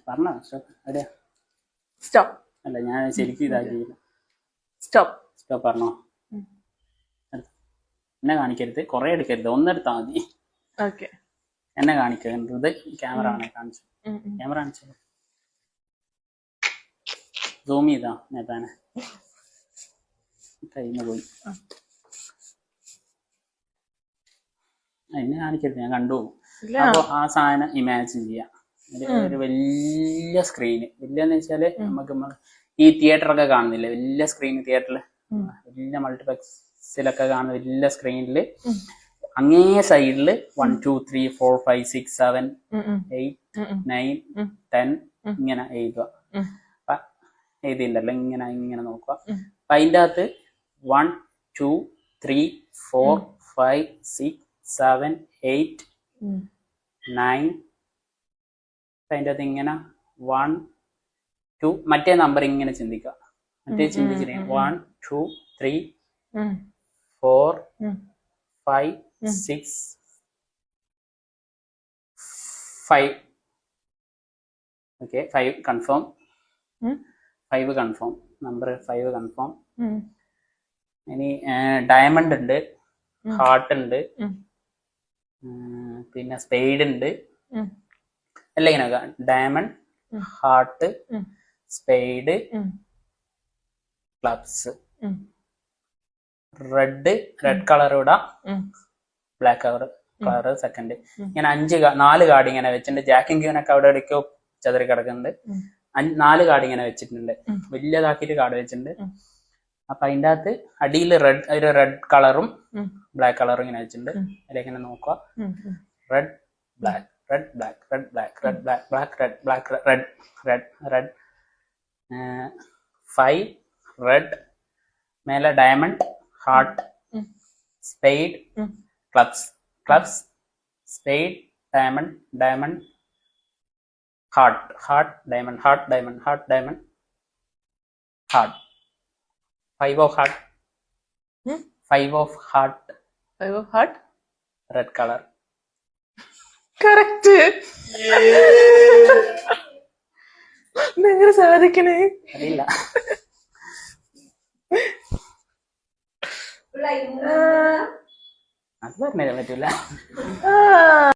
പറഞ്ഞോ സ്റ്റോപ്പ് എവിടെയാ സ്റ്റോപ്പ്. അല്ല ഞാൻ ശരിക്കും ഇതാക്കിയില്ല. സ്റ്റോപ്പ്. സ്റ്റോപ്പ് പറഞ്ഞോ. എന്നെ കാണിക്കരുത്, കുറെ എടുക്കരുത്, ഒന്നെടുത്താ മതി. ഓക്കെ. എന്നെ കാണിക്കരുത്, ക്യാമറ ആണ് കാണിച്ചു. ക്യാമറ കാണിച്ചു സൂം ചെയ്താ നേതാനെ കയ്യിൽ പോയി. എന്നെ കാണിക്കരുത്, ഞാൻ കണ്ടു. അപ്പൊ ആ സാധനം ഇമാജിൻ ചെയ്യാം. ഒരു വലിയ സ്ക്രീന്, വലിയെന്ന് വെച്ചാല് നമുക്ക് ഈ തിയേറ്ററൊക്കെ കാണുന്നില്ലേ, വലിയ സ്ക്രീൻ തിയേറ്ററില്, വലിയ മൾട്ടിപ്ലക്സിലൊക്കെ കാണുന്ന വലിയ സ്ക്രീനില് അങ്ങേ സൈഡില് 1 2 3 4 5 6 7 8 9 10 ഇങ്ങനെ എഴുതുക. എഴുതിണ്ടല്ലോ, ഇങ്ങനെ ഇങ്ങനെ നോക്കുക. അപ്പൊ അതിൻ്റെ അകത്ത് 1 2 3 4 5 6 7 8 9 അതിൻ്റെ അകത്ത് ഇങ്ങനെ 1 2 മറ്റേ നമ്പർ ഇങ്ങനെ ചിന്തിക്കുക. മറ്റേ ചിന്തിച്ചിട്ട് 1 2 3 4 5 6 5 okay 5 confirm. 5 confirm, number 5 confirm. ഇനി ഡയമണ്ട് ഉണ്ട്, ഹാർട്ട് ഉണ്ട്, പിന്നെ സ്പെയ്ഡ് ഉണ്ട്. അല്ല ഇങ്ങനെ diamond, heart, spade, clubs. Red colour ഇടാം, ബ്ലാക്ക് കളർ സെക്കൻഡ്. ഇങ്ങനെ 4 കാർഡ് ഇങ്ങനെ വെച്ചിട്ടുണ്ട്. ജാക്കിങ് ക്യൂനൊക്കെ അവിടെ ഇടയ്ക്കോ ചതുറി കിടക്കുന്നുണ്ട്. 4 കാർഡ് ഇങ്ങനെ വെച്ചിട്ടുണ്ട്, വലിയതാക്കിയിട്ട് കാർഡ് വെച്ചിട്ടുണ്ട്. അപ്പൊ അതിൻ്റെ അകത്ത് അടിയിൽ ഒരു റെഡ് കളറും ബ്ലാക്ക് കളറും ഇങ്ങനെ വെച്ചിട്ടുണ്ട്. അതിലേക്ക് ഇങ്ങനെ നോക്കുക. Red black, red black, red black, red black, black red, black red, red red 5 red. മേലെ diamond, heart, spade, clubs, spade, diamond, diamond, heart, diamond, heart, diamond, heart. 5 of heart, 5 of heart, 5 of heart, red colour. Correct. എങ്ങനെ സാധിക്കണേ അറിയില്ല. അത് പറഞ്ഞാൽ പറ്റൂല.